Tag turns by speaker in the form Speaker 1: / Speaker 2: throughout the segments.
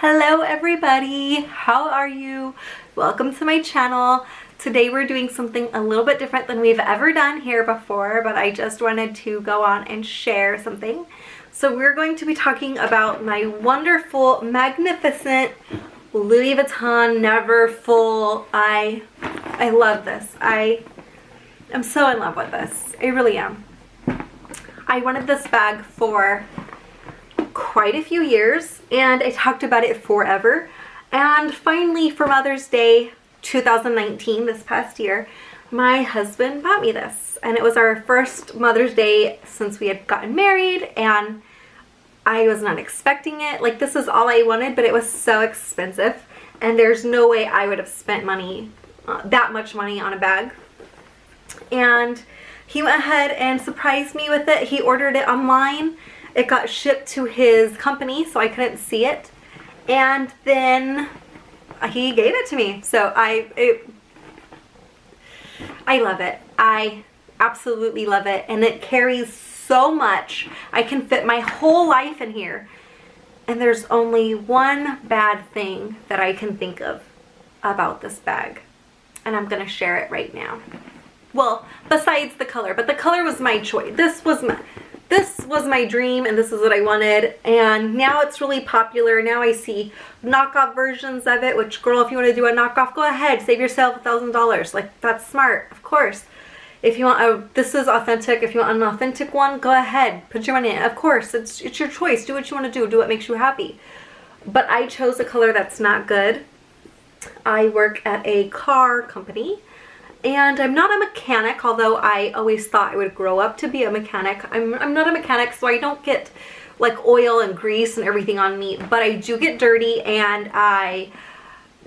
Speaker 1: Hello everybody, how are you? Welcome to my channel. Today we're doing something a little bit different than we've ever done here before, but I just wanted to go on and share something. So we're going to be talking about my wonderful, magnificent Louis Vuitton Neverfull. I love this. I am so in love with this. I really am. I wanted this bag for quite a few years and I talked about it forever, and finally for Mother's Day 2019, this past year, my husband bought me this, and it was our first Mother's Day since we had gotten married, and I was not expecting it. Like, this is all I wanted, but it was so expensive and there's no way I would have spent money, that much money on a bag. And he went ahead and surprised me with it. He ordered it online. It got shipped to his company, so I couldn't see it. And then he gave it to me. So I love it. I absolutely love it. And it carries so much. I can fit my whole life in here. And there's only one bad thing that I can think of about this bag. And I'm going to share it right now. Well, besides the color, but the color was my choice. This was my dream, and this is what I wanted, and now it's really popular. Now I see knockoff versions of it, which, girl, if you want to do a knockoff, go ahead, save yourself $1,000. Like, that's smart, of course. If you want this is authentic. If you want an authentic one, go ahead, put your money in it. Of course, it's your choice. Do what you want to do what makes you happy. But I chose a color that's not good. I work at a car company, and I'm not a mechanic, although I always thought I would grow up to be a mechanic. I'm not a mechanic, so I don't get like oil and grease and everything on me, but I do get dirty, and I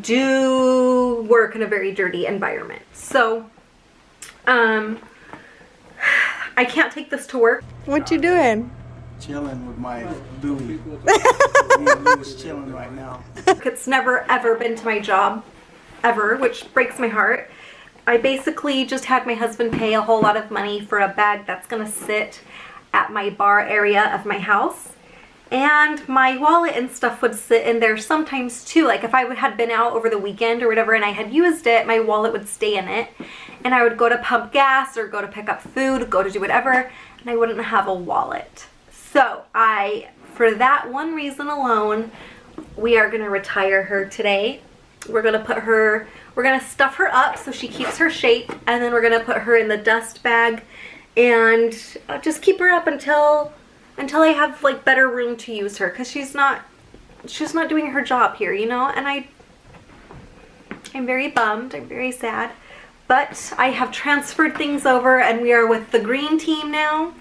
Speaker 1: do work in a very dirty environment. So I can't take this to work.
Speaker 2: What you doing?
Speaker 3: Chilling with my Louis. Louis chilling right now.
Speaker 1: It's never ever been to my job, ever, which breaks my heart. I basically just had my husband pay a whole lot of money for a bag that's gonna sit at my bar area of my house, and my wallet and stuff would sit in there sometimes too. Like, if I had been out over the weekend or whatever and I had used it, my wallet would stay in it, and I would go to pump gas or go to pick up food, go to do whatever, and I wouldn't have a wallet. So for that one reason alone, we are gonna retire her today. We're gonna stuff her up so she keeps her shape, and then we're gonna put her in the dust bag and just keep her up until I have like better room to use her, because she's not doing her job here, you know. And I'm very bummed, I'm very sad, but I have transferred things over and we are with the green team now.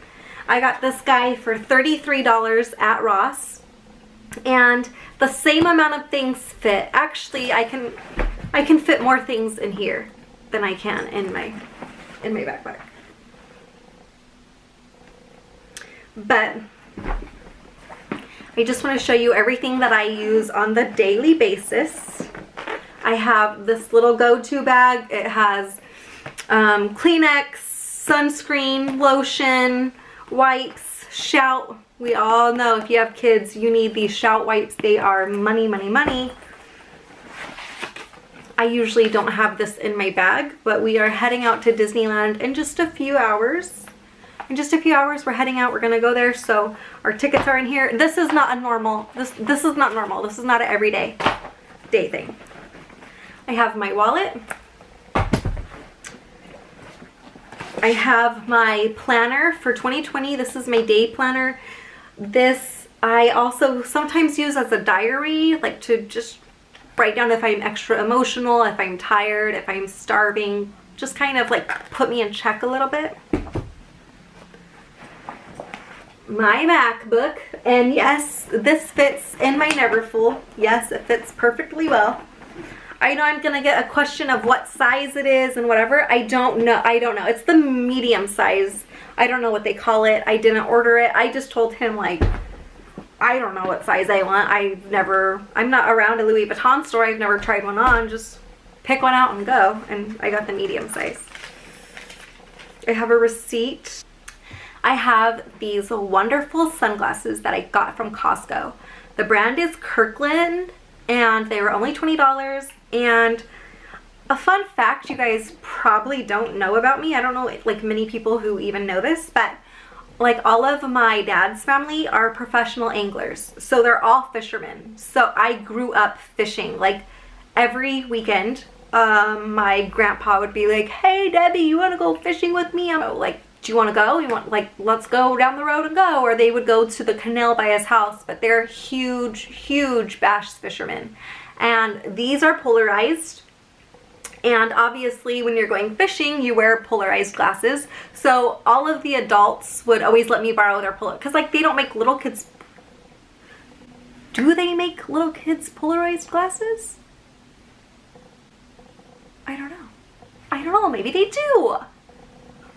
Speaker 1: I got this guy for $33 at Ross, and the same amount of things fit. Actually, I can fit more things in here than I can in my backpack. But I just want to show you everything that I use on the daily basis. I have this little go-to bag. It has Kleenex, sunscreen, lotion, wipes, Shout. We all know if you have kids, you need these Shout wipes. They are money, money, money. I usually don't have this in my bag, but we are heading out to Disneyland in just a few hours. In just a few hours, we're heading out. We're gonna go there, so our tickets are in here. This is not a normal. This is not normal. This is not an everyday day thing. I have my wallet. I have my planner for 2020. This is my day planner. This I also sometimes use as a diary, like to just write down if I'm extra emotional, if I'm tired, if I'm starving, just kind of like put me in check a little bit. My MacBook, and yes, this fits in my Neverfull. Yes, it fits perfectly well. I know I'm gonna get a question of what size it is and whatever. I don't know. It's the medium size. I don't know what they call it. I didn't order it. I just told him, like, I don't know what size I want. I'm not around a Louis Vuitton store. I've never tried one on. Just pick one out and go. And I got the medium size. I have a receipt. I have these wonderful sunglasses that I got from Costco. The brand is Kirkland, and they were only $20. And a fun fact you guys probably don't know about me, I don't know like many people who even know this, but like all of my dad's family are professional anglers. So they're all fishermen. So I grew up fishing. Like every weekend, my grandpa would be like, hey Debbie, you want to go fishing with me? I'm like, do you want to go? You want, like, let's go down the road and go. Or they would go to the canal by his house, but they're huge bass fishermen. And these are polarized. And obviously when you're going fishing, you wear polarized glasses. So all of the adults would always let me borrow their because like they don't make little kids. Do they make little kids polarized glasses? I don't know. I don't know, maybe they do.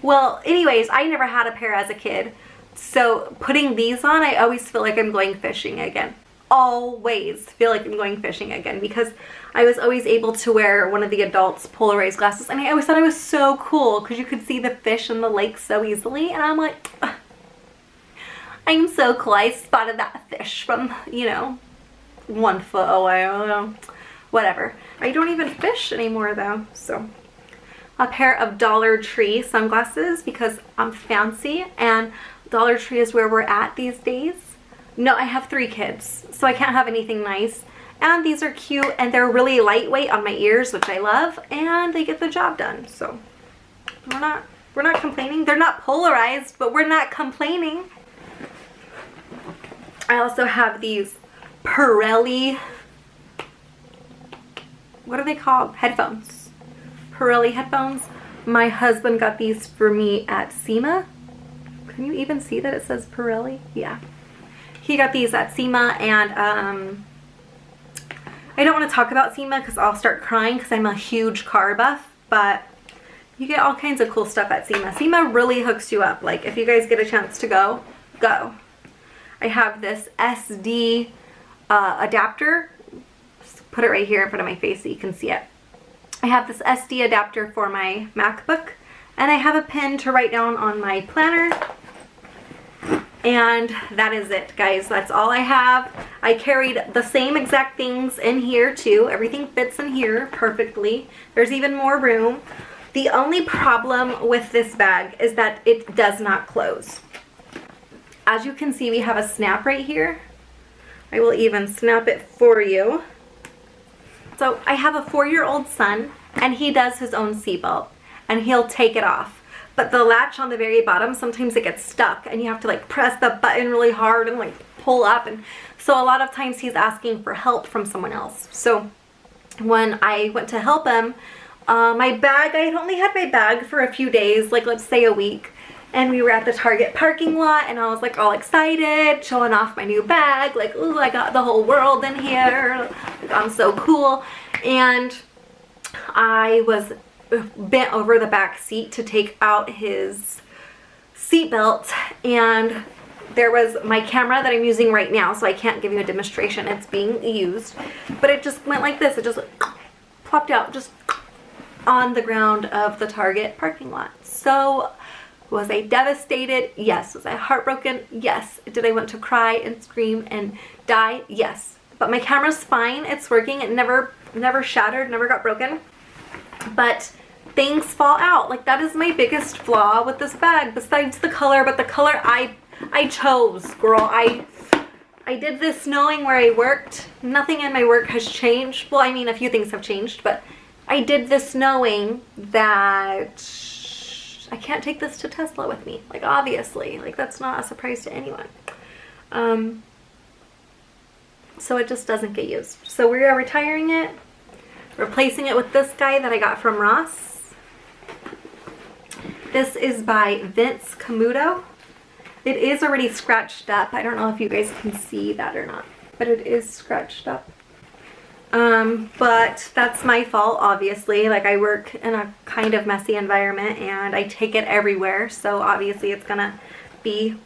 Speaker 1: Well, anyways, I never had a pair as a kid. So putting these on, I always feel like I'm going fishing again. Always feel like I'm going fishing again, because I was always able to wear one of the adults' polarized glasses, and I always thought it was so cool because you could see the fish in the lake so easily, and I'm like, I'm so cool. I spotted that fish from, you know, 1 foot away. I don't know. Whatever. I don't even fish anymore though, so. A pair of Dollar Tree sunglasses because I'm fancy, and Dollar Tree is where we're at these days. No, I have 3 kids, so I can't have anything nice. And these are cute, and they're really lightweight on my ears, which I love, and they get the job done. So we're not complaining. They're not polarized, but we're not complaining. I also have these Pirelli, what are they called? Headphones. Pirelli headphones. My husband got these for me at SEMA. Can you even see that it says Pirelli? Yeah. He got these at SEMA, and I don't want to talk about SEMA because I'll start crying because I'm a huge car buff, but you get all kinds of cool stuff at SEMA. SEMA really hooks you up. Like, if you guys get a chance to go, go. I have this SD adapter. Just put it right here in front of my face so you can see it. I have this SD adapter for my MacBook, and I have a pen to write down on my planner. And that is it, guys. That's all I have. I carried the same exact things in here too. Everything fits in here perfectly. There's even more room. The only problem with this bag is that it does not close. As you can see, we have a snap right here. I will even snap it for you. So I have a 4-year-old son, and he does his own seatbelt, and he'll take it off. But the latch on the very bottom, sometimes it gets stuck, and you have to like press the button really hard and like pull up. And so a lot of times he's asking for help from someone else. So when I went to help him, my bag, I had only had my bag for a few days, like let's say a week. And we were at the Target parking lot, and I was like all excited, showing off my new bag. Like, ooh, I got the whole world in here. Like, I'm so cool. And I was bent over the back seat to take out his seatbelt, and there was my camera that I'm using right now, so I can't give you a demonstration. It's being used, but it just went like this. It just plopped out just on the ground of the Target parking lot. So was I devastated? Yes. Was I heartbroken? Yes. Did I want to cry and scream and die? Yes. But my camera's fine. It's working. It never shattered, never got broken. But things fall out. Like, that is my biggest flaw with this bag, besides the color. But the color I chose, girl. I did this knowing where I worked. Nothing in my work has changed. Well, I mean, a few things have changed, but I did this knowing that I can't take this to Tesla with me. Like, obviously. Like, that's not a surprise to anyone. So it just doesn't get used. So we are retiring it, replacing it with this guy that I got from Ross. This is by Vince Camuto. It is already scratched up. I don't know if you guys can see that or not, but it is scratched up. But that's my fault, obviously. Like, I work in a kind of messy environment, and I take it everywhere, so obviously it's gonna be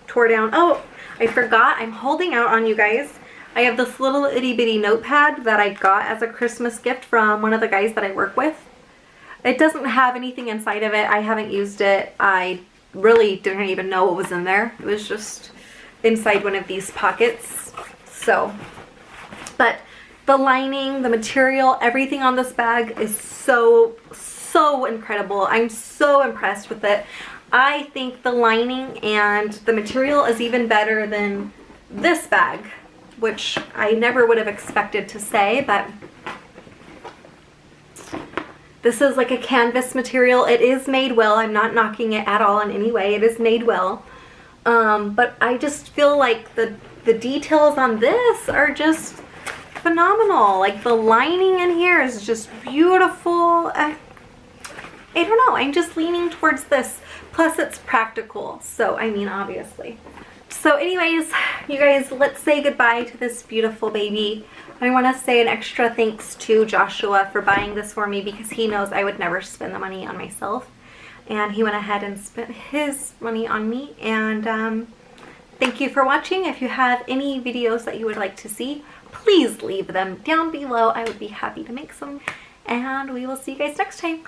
Speaker 1: tore down. Oh, I forgot. I'm holding out on you guys. I have this little itty bitty notepad that I got as a Christmas gift from one of the guys that I work with. It doesn't have anything inside of it. I haven't used it. I really didn't even know what was in there. It was just inside one of these pockets. So, but the lining, the material, everything on this bag is so incredible. I'm so impressed with it. I think the lining and the material is even better than this bag, which I never would have expected to say, but this is like a canvas material. It is made well. I'm not knocking it at all in any way. It is made well. But I just feel like the details on this are just phenomenal. Like the lining in here is just beautiful. I don't know, I'm just leaning towards this. Plus it's practical, so I mean, obviously. So anyways, you guys, let's say goodbye to this beautiful baby. I want to say an extra thanks to Joshua for buying this for me because he knows I would never spend the money on myself. And he went ahead and spent his money on me. And thank you for watching. If you have any videos that you would like to see, please leave them down below. I would be happy to make some. And we will see you guys next time.